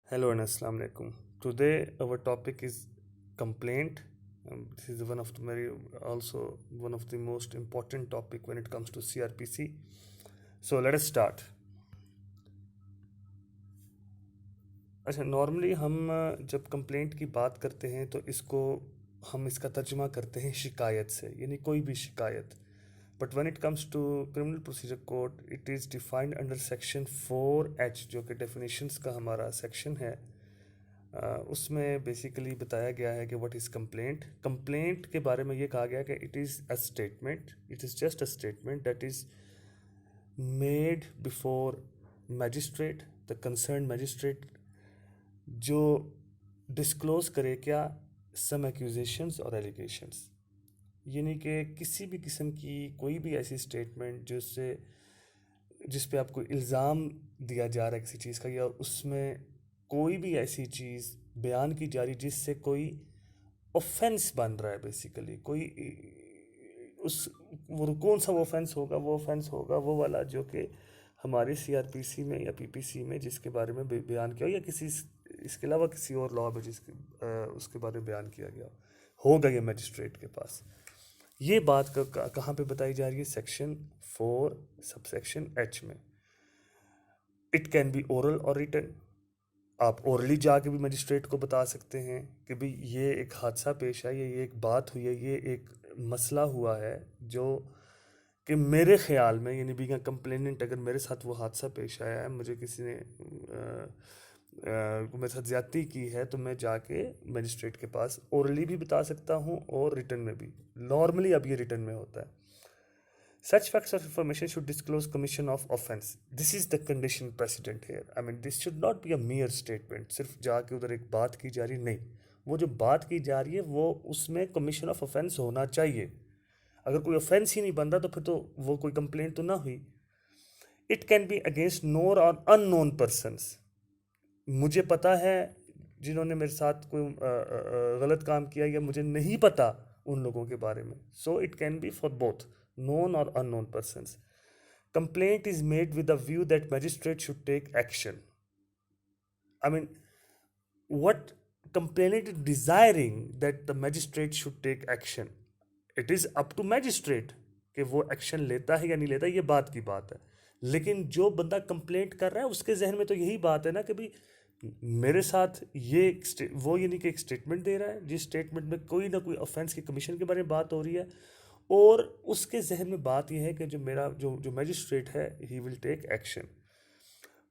Hello and Assalamu alaikum. Today our topic is complaint. This is one of the also one of the most important topic when it comes to CRPC. So let us start. अच्छा, normally हम जब complaint की बात करते हैं तो हम इसका तर्जुमा करते हैं शिकायत से, यानी कोई भी शिकायत। But when it comes to criminal procedure code, it is defined under section 4H, जो कि डेफिनेशंस का हमारा सेक्शन है। उसमें बेसिकली बताया गया है कि व्हाट इज़ कंप्लेंट। कंप्लेंट के बारे में ये कहा गया कि it is a statement, it is just a statement that is made before magistrate, the concern magistrate, जो डिस्क्लोज करे क्या, सम एक्यूजेशंस और एलिगेशंस, यानी कि किसी भी किस्म की कोई भी ऐसी स्टेटमेंट जिस पे आपको इल्ज़ाम दिया जा रहा है किसी चीज़ का, या उसमें कोई भी ऐसी चीज़ बयान की जा रही जिससे कोई ऑफेंस बन रहा है। बेसिकली कोई उस वो कौन सा वो ऑफेंस होगा, वो ऑफेंस होगा वो वाला जो कि हमारे सीआरपीसी में या पीपीसी में जिसके बारे में बयान किया हो, या किसी इसके अलावा किसी और लॉ में उसके बारे में बयान किया गया होगा ये मजिस्ट्रेट के पास। ये बात कहाँ पे बताई जा रही है? सेक्शन 4 सबसेक्शन H में। इट कैन बी ओरल और रिटन। आप ओरली जाके भी मजिस्ट्रेट को बता सकते हैं कि भाई ये एक हादसा पेश है, ये एक बात हुई है, ये एक मसला हुआ है जो कि मेरे ख्याल में, यानी बीइंग अ कंप्लेनेंट, अगर मेरे साथ वो हादसा पेश आया है, मुझे किसी ने मेरे साथ ज्यादती की है, तो मैं जाके मजिस्ट्रेट के पास ओरली भी बता सकता हूँ और रिटन में भी। नॉर्मली अब ये रिटन में होता है। Such facts of information should disclose commission of offense. This is the condition precedent here. I mean, this should not be a mere statement. सिर्फ जाके उधर एक बात की जा रही, नहीं, वो जो बात की जा रही है वो उसमें कमीशन ऑफ ऑफेंस होना चाहिए। अगर कोई ऑफेंस ही नहीं बन रहा तो फिर तो वो कोई कंप्लेंट तो ना हुई। It can be against known और अननोन पर्सनस। मुझे पता है जिन्होंने मेरे साथ कोई गलत काम किया, या मुझे नहीं पता उन लोगों के बारे में। So it can be for both known or unknown persons. Complaint is made with a view that magistrate should take action. I mean, what complainant is desiring that the magistrate should take action. It is up to magistrate कि वो action लेता है या नहीं लेता, ये बात की बात है। लेकिन जो बंदा कंप्लेंट कर रहा है उसके जहन में तो यही बात है ना कि भाई मेरे साथ वो यानी कि एक स्टेटमेंट दे रहा है जिस स्टेटमेंट में कोई ना कोई ऑफेंस के कमीशन के बारे में बात हो रही है, और उसके जहन में बात यह है कि जो मेरा जो मैजिस्ट्रेट है, he will take action.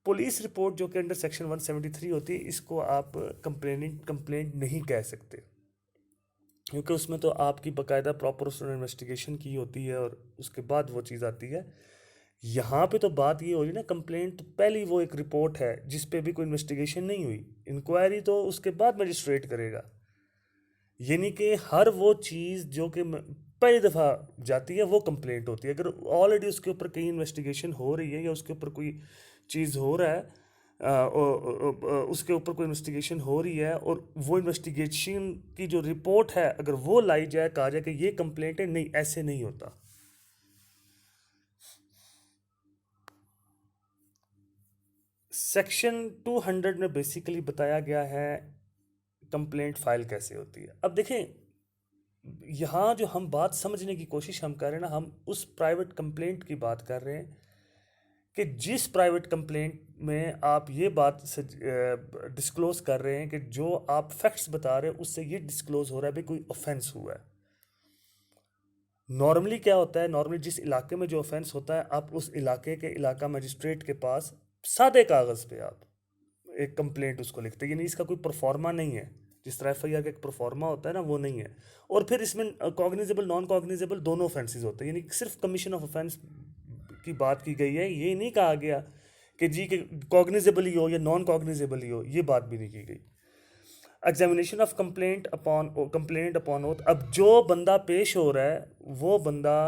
Police report जो कि अंडर सेक्शन 173 होती है, इसको आप कंप्लेंट नहीं कह सकते, क्योंकि उसमें तो आपकी बाकायदा प्रॉपर उसने इन्वेस्टिगेशन की होती है और उसके बाद वो चीज़ आती है। यहाँ पे तो बात ये हो रही है ना, कंप्लेंट तो पहली वो एक रिपोर्ट है जिस पे भी कोई इन्वेस्टिगेशन नहीं हुई, इंक्वायरी तो उसके बाद मजिस्ट्रेट करेगा। यानी कि हर वो चीज़ जो कि पहली दफ़ा जाती है वो कंप्लेंट होती है। अगर ऑलरेडी उसके ऊपर कहीं इन्वेस्टिगेशन हो रही है या उसके ऊपर कोई चीज़ हो रहा है, उसके ऊपर कोई इन्वेस्टिगेशन हो रही है और वो इन्वेस्टिगेशन की जो रिपोर्ट है अगर वो लाई जाए, कहा जाए कि ये कंप्लेंट है, नहीं, ऐसे नहीं होता। सेक्शन 200 में बेसिकली बताया गया है कंप्लेंट फाइल कैसे होती है। अब देखें, यहाँ जो हम बात समझने की कोशिश हम कर रहे हैं ना, हम उस प्राइवेट कंप्लेंट की बात कर रहे हैं कि जिस प्राइवेट कंप्लेंट में आप ये बात डिस्क्लोज कर रहे हैं कि जो आप फैक्ट्स बता रहे हैं उससे ये डिस्क्लोज हो रहा है भाई कोई ऑफेंस हुआ है। नॉर्मली क्या होता है, नॉर्मली जिस इलाके में जो ऑफेंस होता है, आप उस इलाके के इलाका मजिस्ट्रेट के पास सादे कागज़ पे आप एक कंप्लेंट उसको लिखते हैं, यानी इसका कोई परफॉर्मा नहीं है। जिस तरह एफ आई आर का एक परफॉर्मा होता है ना, वो नहीं है। और फिर इसमें कॉग्निजेबल नॉन कॉग्निजेबल दोनों ऑफेंसेस होते हैं, यानी सिर्फ कमीशन ऑफ ऑफेंस की बात की गई है। ये नहीं कहा गया कि जी कि कॉग्निजेबल ही हो या नॉन कॉग्निजेबल ही हो, ये बात भी नहीं की गई। Examination of complaint upon oath. अब जो बंदा पेश हो रहा है वो बंदा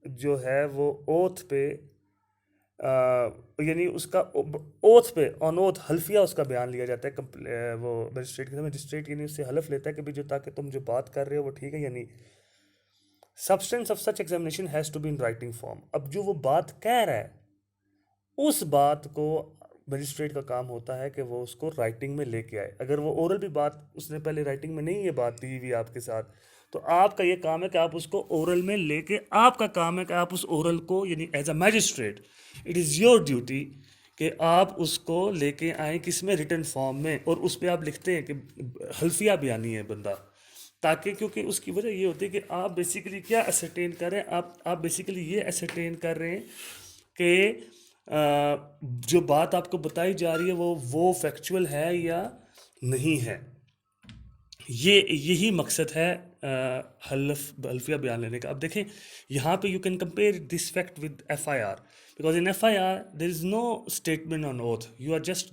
जो है वो ओथ पे, यानी उसका ओथ पे, ऑन ओथ हल्फिया उसका बयान लिया जाता है। वो मजिस्ट्रेट यानी उससे हलफ लेता है कि भाई जो ताकि तुम जो बात कर रहे हो वो ठीक है या नहीं। Substance of such examination has to be in writing form. अब जो वो बात कह रहा है उस बात को मजिस्ट्रेट का काम होता है कि वो उसको राइटिंग में लेके आए। अगर वो ओरल भी बात उसने पहले राइटिंग में नहीं ये बात दी हुई आपके साथ, तो आपका ये काम है कि आप उसको ओरल में लेके, आपका काम है कि आप उस ओरल को, यानी as a magistrate it is your duty कि आप उसको लेके आए किस में, रिटन फॉर्म में, और उस पर आप लिखते हैं कि हल्फिया बयानी है बंदा, ताकि, क्योंकि उसकी वजह ये होती है कि आप बेसिकली क्या एसरटेन कर रहे हैं, आप बेसिकली ये एसरटेन कर रहे हैं कि जो बात आपको बताई जा रही है वो फैक्चुअल है या नहीं है। यही मकसद है हल्फिया बयान लेने का। अब देखें यहाँ पे you can compare this fact with FIR, because in FIR there is no statement on oath, you are just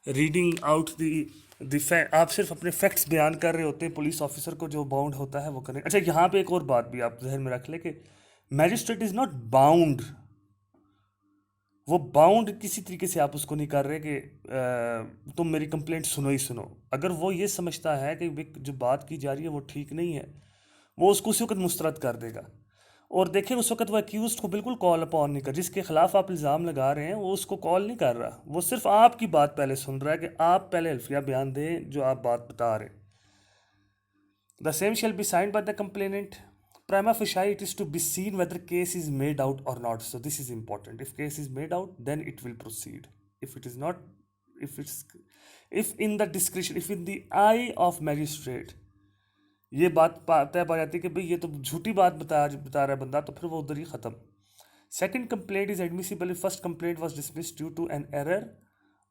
reading out the fact, आप सिर्फ अपने फैक्ट्स बयान कर रहे होते हैं, पुलिस ऑफिसर को जो बाउंड होता है वो करें। अच्छा, यहाँ पे एक और बात भी आप जहन में रख ले कि मैजिस्ट्रेट इज नॉट बाउंड, वो बाउंड किसी तरीके से आप उसको नहीं कर रहे कि तुम मेरी कंप्लेंट सुनो ही सुनो। अगर वो ये समझता है कि जो बात की जा रही है वो ठीक नहीं है, वो उसको उसी वक्त मुस्तरद कर देगा। और देखिए उस वक्त वो अक्यूज को बिल्कुल कॉल अपॉन नहीं कर, जिसके खिलाफ आप इल्ज़ाम लगा रहे हैं वो उसको कॉल नहीं कर रहा, वो सिर्फ आपकी बात पहले सुन रहा है कि आप पहले हल्फिया बयान दें जो आप बात बता रहे हैं। The same shall be signed by the complainant prima facie it is to be seen whether case is made out or not. So this is important. If case is made out, then it will proceed. If it is not, if in the discretion, if in the eye of magistrate ये बात तय पा जाती है कि भाई ये तो झूठी बात बता रहा है बंदा, तो फिर वो उधर ही ख़त्म। Second complaint is admissible if first complaint was dismissed due to an error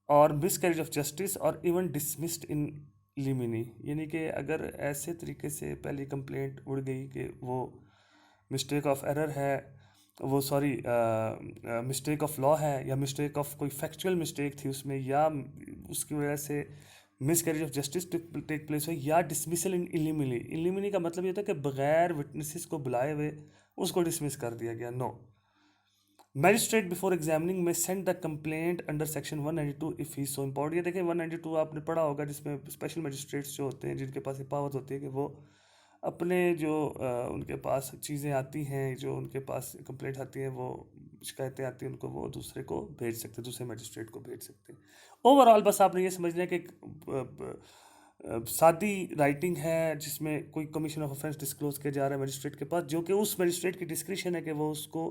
और मिसकैरेज ऑफ जस्टिस और इवन डिसमिस्ड इन लिमिनी, यानी कि अगर ऐसे तरीके से पहली कंप्लेंट उड़ गई कि वो मिस्टेक ऑफ एरर है, वो सॉरी मिस्टेक ऑफ लॉ है, या मिस्टेक ऑफ कोई फैक्चुअल मिस्टेक थी उसमें, या उसकी वजह से miscarriage of justice take place हो, या डिसमिसल इन इलिमिनी। इलिमिनी का मतलब ये होता है कि बगैर विटनेसेस को बुलाए हुए उसको डिसमिस कर दिया गया। नो, मैजिस्ट्रेट बिफोर एग्जामिनिंग में send the complaint under section 192 if he so important. ये देखें 192 आपने पढ़ा होगा, जिसमें स्पेशल मैजिस्ट्रेट्स जो होते हैं जिनके पास ये पावर होती है कि वो अपने जो उनके पास चीज़ें आती हैं, जो उनके पास कंप्लेंट आती हैं, वो शिकायतें आती हैं, उनको वो दूसरे को भेज सकते हैं, दूसरे मैजिस्ट्रेट को भेज सकते हैं। ओवरऑल बस आपने ये समझना है कि एक सादी राइटिंग है जिसमें कोई कमीशन ऑफ ऑफेंस डिस्क्लोज किया जा रहा है मैजिस्ट्रेट के पास, जो कि उस मैजिस्ट्रेट की डिस्क्रिप्शन है कि वो उसको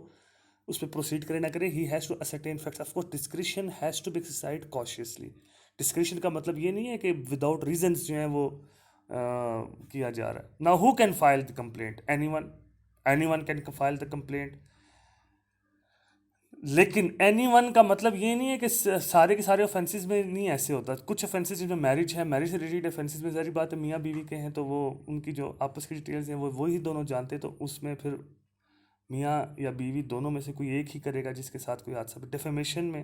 उस पर प्रोसीड करे ना करे। He has to ascertain facts, of course description has to be exercised cautiously. Description का मतलब ये नहीं है कि विदाउट रीजंस जो है वो किया जा रहा है। Now who can file the complaint? Anyone can file the complaint. लेकिन एनीवन का मतलब ये नहीं है कि सारे के सारे ऑफेंसेस में नहीं ऐसे होता। कुछ ऑफेंसेस जिनमें मैरिज है, मैरिज से रिलेटेड ऑफेंसेस में सारी बात है, मियाँ बीवी के हैं तो वो उनकी जो आपस की डिटेल्स हैं वो ही दोनों जानते हैं, तो उसमें फिर मियाँ या बीवी दोनों में से कोई एक ही करेगा जिसके साथ कोई हादसा। डिफेमेशन में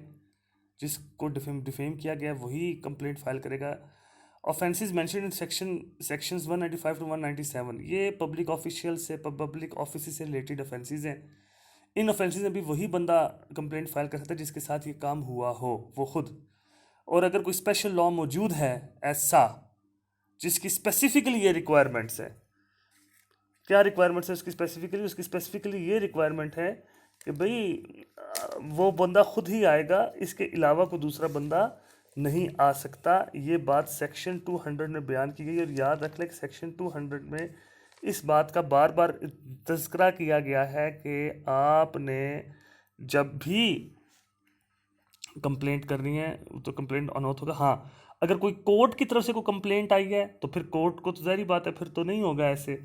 जिसको डिफेम किया गया वही कंप्लेंट फाइल करेगा। Offences mention in sections 195 to 197 ये पब्लिक ऑफिशियल से, पब्लिक ऑफिस से रिलेटेड ऑफेंसेस हैं। इन ऑफेंसेस में भी वही बंदा कंप्लेंट फाइल कर सकता है जिसके साथ ये काम हुआ हो, वो खुद। और अगर कोई स्पेशल लॉ मौजूद है ऐसा जिसकी स्पेसिफिकली ये रिक्वायरमेंट्स है, क्या रिक्वायरमेंट्स है उसकी स्पेसिफिकली ये रिक्वायरमेंट है कि भाई वो बंदा खुद ही आएगा, इसके अलावा कोई दूसरा बंदा नहीं आ सकता। ये बात सेक्शन 200 में बयान की गई। और याद रख लें कि सेक्शन 200 में इस बात का बार बार तज़किरा किया गया है कि आपने जब भी कंप्लेंट करनी है तो कंप्लेंट अनऑथ होगा। हाँ, अगर कोई कोर्ट की तरफ से कोई कंप्लेंट आई है तो फिर कोर्ट को तो ज़ाहिर बात है फिर तो नहीं होगा ऐसे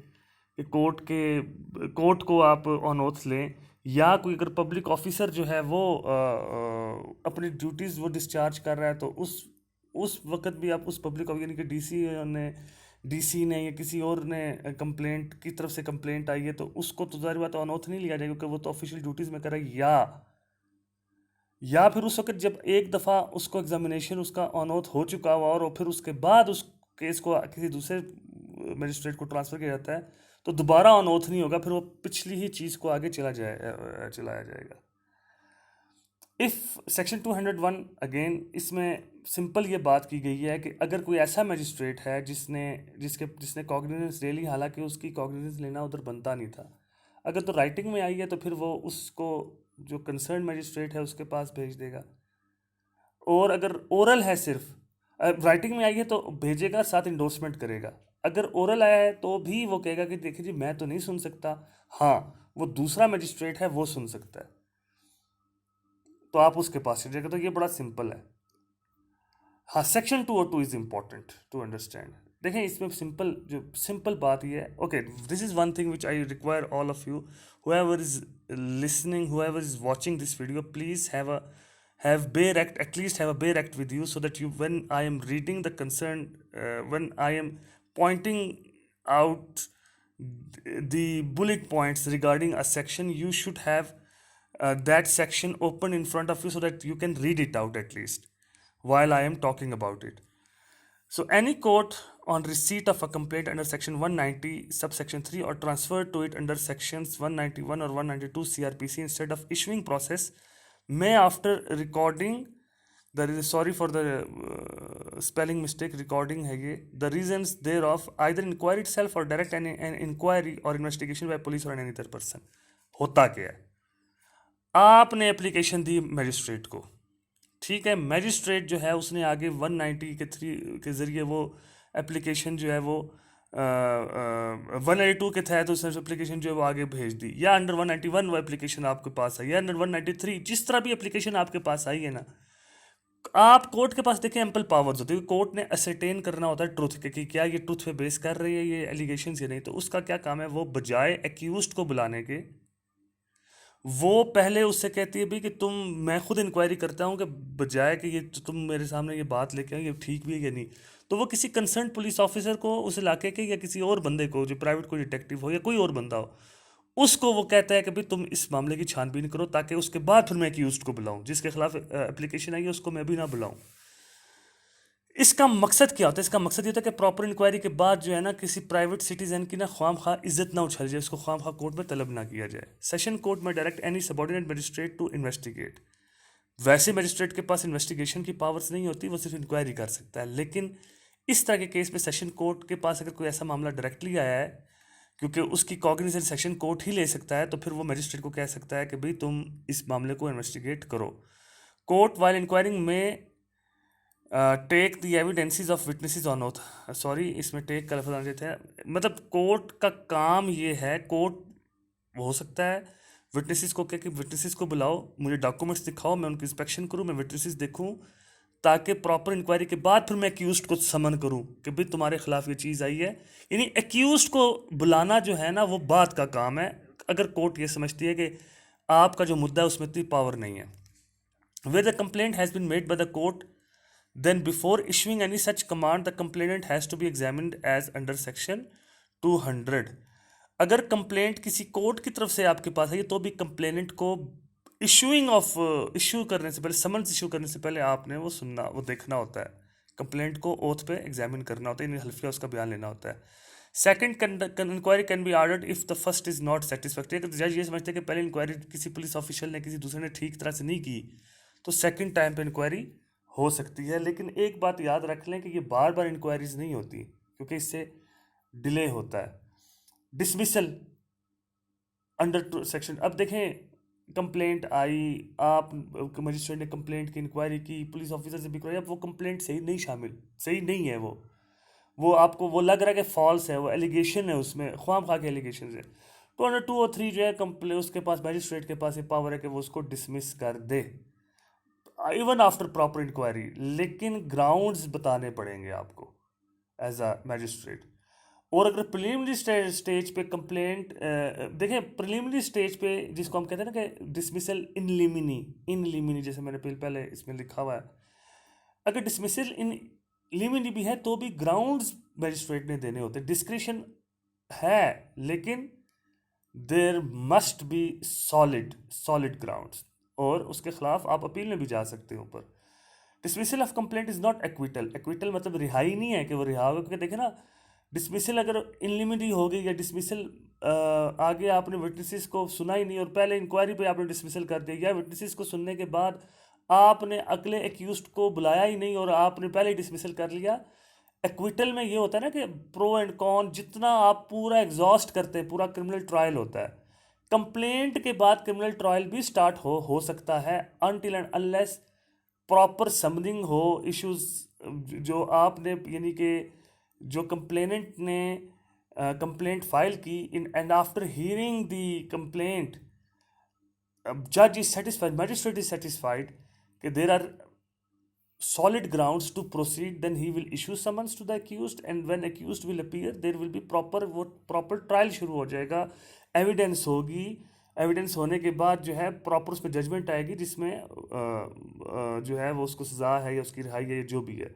कि कोर्ट को आप अनऑथ लें, या कोई अगर पब्लिक ऑफिसर जो है वो अपनी ड्यूटीज़ वो डिस्चार्ज कर रहा है तो उस वक्त भी आप उस पब्लिक यानी कि डीसी ने या किसी और ने कंप्लेंट की तरफ से कंप्लेंट आई है तो उसको तो ज़ाहिर बात अनऑथ नहीं लिया जाएगा क्योंकि वो तो ऑफिशियल ड्यूटीज़ में कर रहा है। या फिर उस वक्त जब एक दफ़ा उसको एग्जामिनेशन उसका अनऑथ हो चुका हुआ और फिर उसके बाद उस केस को किसी दूसरे मजिस्ट्रेट को ट्रांसफ़र किया जाता है तो दोबारा अनऑथ नहीं होगा, फिर वो पिछली ही चीज़ को आगे चलाया जाएगा। इफ़ सेक्शन 201 अगेन इसमें सिंपल ये बात की गई है कि अगर कोई ऐसा मजिस्ट्रेट है जिसने कॉग्निजेंस ले ली, हालांकि उसकी कॉग्निजेंस लेना उधर बनता नहीं था, अगर तो राइटिंग में आई है तो फिर वो उसको जो कंसर्न मजिस्ट्रेट है उसके पास भेज देगा। और अगर ओरल है सिर्फ, राइटिंग में आई है तो भेजेगा, साथ इंडोर्समेंट करेगा। अगर ओरल आया है तो भी वो कहेगा कि देखिए जी मैं तो नहीं सुन सकता, हाँ वो दूसरा मजिस्ट्रेट है वो सुन सकता है, तो आप उसके पास चलिएगा। तो ये बड़ा सिंपल है। हाँ, section 202 is important to understand. देखें इसमें सिंपल, जो सिंपल बात ये है, okay this is one thing which I require all of you, whoever is listening, whoever is watching this video, please have Bayer Act, at least have a Bayer Act with you, so that you, when I am reading the concern, when I am pointing out the bullet points regarding a section, you should have that section open in front of you so that you can read it out at least while I am talking about it. So any court on receipt of a complaint under section 190 subsection 3 or transferred to it under sections 191 or 192 CRPC instead of issuing process may, after recording, there is, sorry for the spelling mistake, recording है ये, the reasons thereof, either inquiry itself or direct an inquiry or investigation by police or any other person। होता क्या है, आपने application दी magistrate को, ठीक है, magistrate जो है उसने आगे 190 के 3 के ज़रिए वो एप्लीकेशन जो है वो 192 के तहत उसने एप्लीकेशन जो है वो आगे भेज दी, या अंडर 191 वो एप्लीकेशन आपके पास आई, या अंडर 193, जिस तरह भी एप्लीकेशन आपके पास आई है ना, आप कोर्ट के पास देखें एम्पल पावर्स होती है। कोर्ट ने असरटेन करना होता है ट्रुथ के, कि क्या ये ट्रुथ पे बेस कर रही है ये एलिगेशन या नहीं। तो उसका क्या काम है, वो बजाय एक्यूज्ड को बुलाने के, वो पहले उससे कहती है भी कि तुम, मैं खुद इंक्वायरी करता हूँ कि बजाय कि ये तुम मेरे सामने ये बात लेके आओ ये ठीक भी है या नहीं, तो वो किसी कंसर्न पुलिस ऑफिसर को उस इलाके के, या किसी और बंदे को जो प्राइवेट कोई डिटेक्टिव हो या कोई और बंदा हो, उसको वो कहता है कि भाई तुम इस मामले की छानबीन करो, ताकि उसके बाद फिर मैं एक्यूज्ड को बुलाऊं, जिसके खिलाफ एप्लीकेशन आई है उसको मैं भी ना बुलाऊं। इसका मकसद क्या होता है, इसका मकसद ये होता है कि प्रॉपर इंक्वायरी के बाद जो है ना, किसी प्राइवेट सिटीजन की ना ख्वाम खा इज्जत ना उछाली जाए, उसको ख्वाम खा कोर्ट में तलब ना किया जाए। सेशन कोर्ट में direct any subordinate magistrate to investigate, वैसे मजिस्ट्रेट के पास इन्वेस्टिगेशन की पावर्स नहीं होती, वो सिर्फ इंक्वायरी कर सकता है। लेकिन इस तरह के केस में सेशन कोर्ट के पास अगर कोई ऐसा मामला डायरेक्टली आया है, क्योंकि उसकी कॉग्निजेंस सेशन कोर्ट ही ले सकता है, तो फिर वो मजिस्ट्रेट को कह सकता है कि भाई तुम इस मामले को इन्वेस्टिगेट करो। कोर्ट वाइल इंक्वायरिंग में take the evidences of witnesses on oath, sorry इसमें टेक का लफ्ज़ आना चाहिए था, मतलब कोर्ट का काम ये है, कोर्ट हो सकता है विटनेसेस को कह कि विटनेसेस को बुलाओ, मुझे डॉक्यूमेंट्स दिखाओ, मैं उनकी इंस्पेक्शन करूँ, मैं विटनेसेस देखूँ, ताकि प्रॉपर इंक्वायरी के बाद फिर मैं एक्यूज्ड को समन करूँ कि भाई तुम्हारे खिलाफ ये चीज़ आई है। यानी एक्यूज्ड को बुलाना जो है ना वो बात का काम है, अगर कोर्ट ये समझती है कि आपका जो मुद्दा है उसमें इतनी पावर नहीं है। Where the complaint has been made by the court, then before issuing any such command the complainant has to be examined as under section 200। अगर कंप्लेंट किसी कोर्ट की तरफ से आपके पास है तो भी कंप्लेनेंट को इशू करने से पहले, समन्स इशू करने से पहले आपने वो सुनना, वो देखना होता है, कंप्लेंट को ओथ पे एग्जामिन करना होता है, यानी हल्फिया उसका बयान लेना होता है। Second inquiry can be ordered if the first is not satisfactory. अगर जज ये समझते हैं कि पहले इंक्वायरी किसी पुलिस ऑफिशियल ने किसी दूसरे ने ठीक तरह से नहीं की, तो सेकंड टाइम पे इंक्वायरी हो सकती है। लेकिन एक बात याद रख लें कि ये बार बार इंक्वायरीज नहीं होती, क्योंकि इससे डिले होता है। डिसमिसल अंडर सेक्शन, अब देखें कंप्लेंट आई, आप मजिस्ट्रेट ने कंप्लेंट की इंक्वायरी की, पुलिस ऑफिसर से भी कराई, अब वो कंप्लेंट सही नहीं है, वो आपको वो लग रहा है कि फॉल्स है, वो एलिगेशन है, उसमें ख्वाम खा के एलिगेशन है, तो अंडर 203 जो है कंप्लेन उसके पास, मजिस्ट्रेट के पास ये पावर है कि वो उसको डिसमिस कर दे इवन आफ्टर प्रॉपर इंक्वायरी। लेकिन ग्राउंड्स बताने पड़ेंगे आपको एज अ मैजिस्ट्रेट। और अगर प्रिलिमिनरी स्टेज पे कंप्लेंट, देखें प्रिलिमिनरी स्टेज पे जिसको हम कहते हैं ना कि डिसमिसल इन लिमिनी, जैसे मैंने पहले इसमें लिखा हुआ है, अगर डिसमिसल इन लिमिनी भी है तो भी ग्राउंड्स मैजिस्ट्रेट ने देने होते, डिस्क्रिशन है, लेकिन there must be solid grounds, और उसके खिलाफ आप अपील में भी जा सकते हो ऊपर। Dismissal of complaint is not acquittal मतलब रिहाई नहीं है कि वो रिहा होगा, क्योंकि देखें ना डिसमिसल अगर इनलिमिटेड हो गई, या डिसमिसल आगे आपने विटनेसेस को सुना ही नहीं और पहले इंक्वायरी पे आपने डिसमिसल कर दिया, या विटनेसेस को सुनने के बाद आपने अगले एक्यूज्ड को बुलाया ही नहीं और आपने पहले ही डिसमिसल कर लिया। एक्विटल में ये होता है ना कि प्रो एंड कॉन जितना आप पूरा एग्जॉस्ट करते हैं, पूरा क्रिमिनल ट्रायल होता है, कंप्लेंट के बाद क्रिमिनल ट्रायल भी स्टार्ट हो सकता है until and unless proper summoning हो इश्यूज जो आपने यानी कि जो कंप्लेनेंट ने कंप्लेंट फाइल की in and after hearing the complaint judge is satisfied, magistrate is satisfied that there are solid grounds to proceed, then he will issue summons to the accused, and when accused will appear there will be proper trial शुरू हो जाएगा, evidence होगी, evidence होने के बाद जो है proper उसमें जजमेंट आएगी जिसमें जो है वो उसको सज़ा है या उसकी रिहाई है या जो भी है।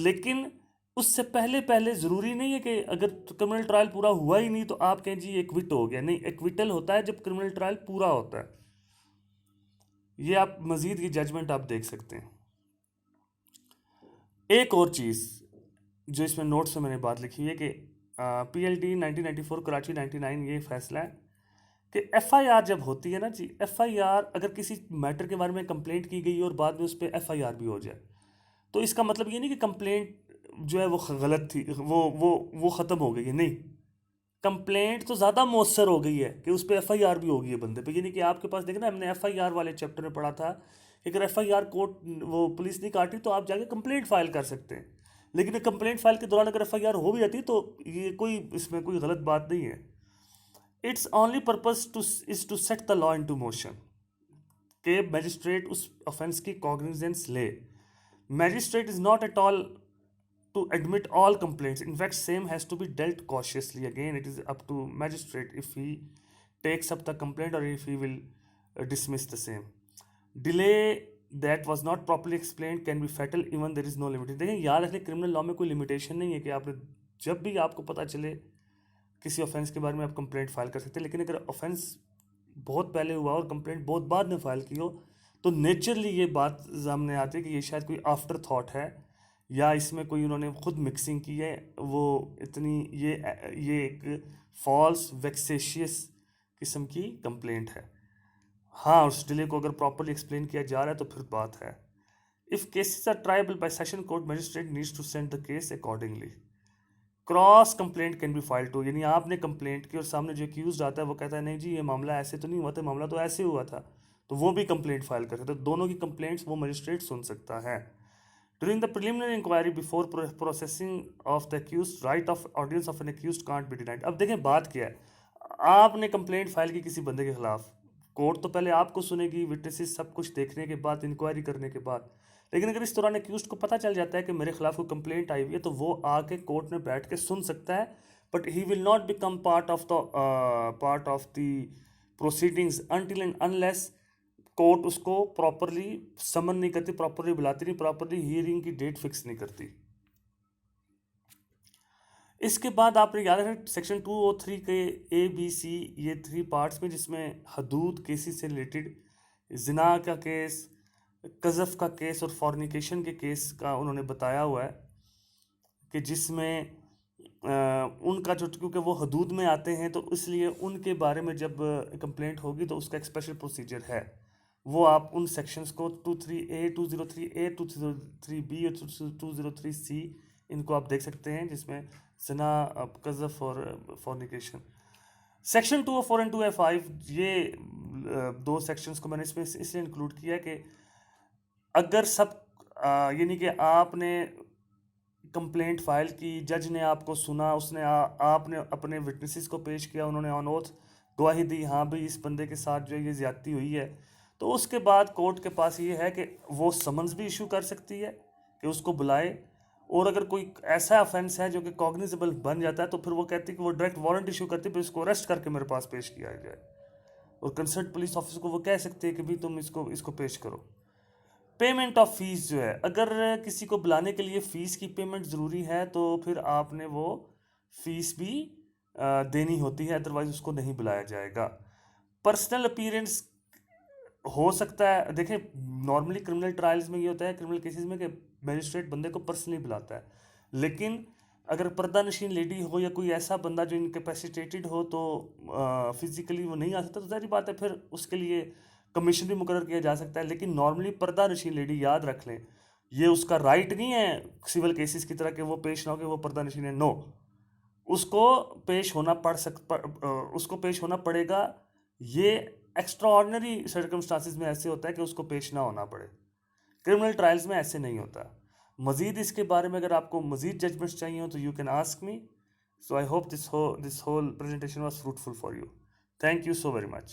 लेकिन उससे पहले पहले ज़रूरी नहीं है कि अगर क्रिमिनल ट्रायल पूरा हुआ ही नहीं तो आप कहें जी एक्विट हो गया। नहीं, एक्विटल होता है जब क्रिमिनल ट्रायल पूरा होता है। ये आप मज़ीद की जजमेंट आप देख सकते हैं। एक और चीज़ जो इसमें नोट्स में मैंने बात लिखी है कि PLD 1994 कराची 99 ये फैसला है कि FIR जब होती है ना जी, FIR अगर किसी मैटर के बारे में कंप्लेंट की गई और बाद में उस पर FIR भी हो जाए तो इसका मतलब ये नहीं कि कंप्लेंट जो है वो गलत थी, वो ख़त्म हो गई है। नहीं, कंप्लेंट तो ज़्यादा मौसर हो गई है कि उस पर FIR भी हो गई है बंदे पे। यानी कि आपके पास देखना, हमने FIR वाले चैप्टर में पढ़ा था कि अगर FIR कोर्ट वो पुलिस नहीं काटी तो आप जाके कंप्लेंट फाइल कर सकते हैं, लेकिन कंप्लेंट फाइल के दौरान अगर FIR हो भी जाती है तो ये कोई इसमें कोई गलत बात नहीं है। Its only purpose is to set the law into motion के मैजिस्ट्रेट उस ऑफेंस की कॉग्निजेंस ले। Magistrate is not at all to admit all complaints. In fact, same has to be dealt cautiously. Again, it is up to magistrate if he takes up the complaint or if he will dismiss the same. Delay that was not properly explained can be fatal even there is no limit. देखिए याद रखिए, criminal law में कोई limitation नहीं है कि आपने जब भी आपको पता चले किसी ऑफेंस के बारे में आप कंप्लेंट फाइल कर सकते हैं। लेकिन अगर ऑफेंस बहुत पहले हुआ और कंप्लेंट बहुत बाद में फाइल की हो तो नेचुरली ये बात सामने आती है कि ये शायद कोई आफ्टर थॉट है या इसमें कोई उन्होंने खुद मिक्सिंग की है। वो इतनी ये एक फॉल्स वेक्सेशियस किस्म की कंप्लेंट है। हाँ, उस डिले को अगर प्रॉपरली एक्सप्लेन किया जा रहा है तो फिर बात है। If cases are triable by session court, magistrate needs to send the case accordingly. Cross complaint can be file too, यानी आपने कंप्लेंट की और सामने जो एक्यूज आता है वो कहता है नहीं जी ये मामला ऐसे तो नहीं हुआ था, मामला तो ऐसे हुआ था, तो वो भी कंप्लेंट फाइल कर सकते हैं। तो दोनों की कंप्लेंट्स वो मैजिस्ट्रेट सुन सकता है। During the preliminary inquiry before processing of the accused, right of audience of an accused can't be denied. अब देखें बात क्या है, आपने कंप्लेंट फाइल की किसी बंदे के खिलाफ, कोर्ट तो पहले आपको सुनेगी, विटनेसेस सब कुछ देखने के बाद, इंक्वायरी करने के बाद। लेकिन अगर इस दौरान एक्यूज्ड को पता चल जाता है कि मेरे खिलाफ कोई कंप्लेंट आई हुई है तो वो आके कोर्ट में बैठ के सुन सकता है, but he will not become part of the proceedings until and unless court उसको प्रॉपरली समन नहीं करती, प्रॉपरली बुलाती नहीं, प्रॉपरली हियरिंग की डेट फिक्स नहीं करती। इसके बाद आपने याद रखना सेक्शन 203 के ABC ये 3 पार्ट्स में, जिसमें हदूद केसेस से रिलेटेड जिना का केस, कज़फ का केस और फॉर्निकेशन के केस का उन्होंने बताया हुआ है कि जिसमें उनका जो, क्योंकि वो हदूद में आते हैं तो इसलिए उनके बारे में जब कंप्लेंट होगी तो उसका एक स्पेशल प्रोसीजर है। वो आप उन सेक्शंस को 23A, 203A, 203B और 203C इनको आप देख सकते हैं, जिसमें ज़िना, कज़फ और फॉर्निकेशन। सेक्शन 204 एंड 205 ये 2 सेक्शंस को मैंने इसमें इसलिए इंक्लूड किया कि अगर सब यानी कि आपने कंप्लेंट फाइल की, जज ने आपको सुना, उसने आपने अपने विटनेसेस को पेश किया, उन्होंने ऑन ओथ गवाही दी हाँ भाई इस बंदे के साथ जो ये ज़्यादती हुई है, तो उसके बाद कोर्ट के पास ये है कि वो समन्स भी इशू कर सकती है कि उसको बुलाए, और अगर कोई ऐसा ऑफेंस है जो कि कॉग्निजेबल बन जाता है तो फिर वो कहती है कि वो डायरेक्ट वारंट इशू करती है, फिर इसको अरेस्ट करके मेरे पास पेश किया जाए, और कंसर्न पुलिस ऑफिसर को वो कह सकते हैं कि भाई तुम इसको पेश करो। पेमेंट ऑफ फीस जो है, अगर किसी को बुलाने के लिए फ़ीस की पेमेंट ज़रूरी है तो फिर आपने वो फ़ीस भी देनी होती है, अदरवाइज़ उसको नहीं बुलाया जाएगा। पर्सनल अपीयरेंस हो सकता है, देखें नॉर्मली क्रिमिनल ट्रायल्स में ये होता है, क्रिमिनल केसेस में, कि मैजिस्ट्रेट बंदे को पर्सनली बुलाता है, लेकिन अगर पर्दा नशीन लेडी हो या कोई ऐसा बंदा जो इनकेपेसिटेटेड हो तो फिज़िकली वो नहीं आ सकता, तो जाहिर बात है फिर उसके लिए कमीशन भी मुकर्रर किया जा सकता है। लेकिन नॉर्मली पर्दा नशीन लेडी, याद रख लें, ये उसका राइट नहीं है सिविल केसेस की तरह कि वो पेश ना हो कि वो पर्दा नशीन है। नो, उसको पेश होना उसको पेश होना पड़ेगा। ये एक्स्ट्रा ऑर्डिनरी सर्कमस्टांसिस में ऐसे होता है कि उसको पेश ना होना पड़े, क्रिमिनल ट्रायल्स में ऐसे नहीं होता। मज़ीद इसके बारे में अगर आपको मज़ीद जजमेंट्स चाहिए हो तो you can ask me. So I hope this whole presentation was fruitful for you. Thank you so very much.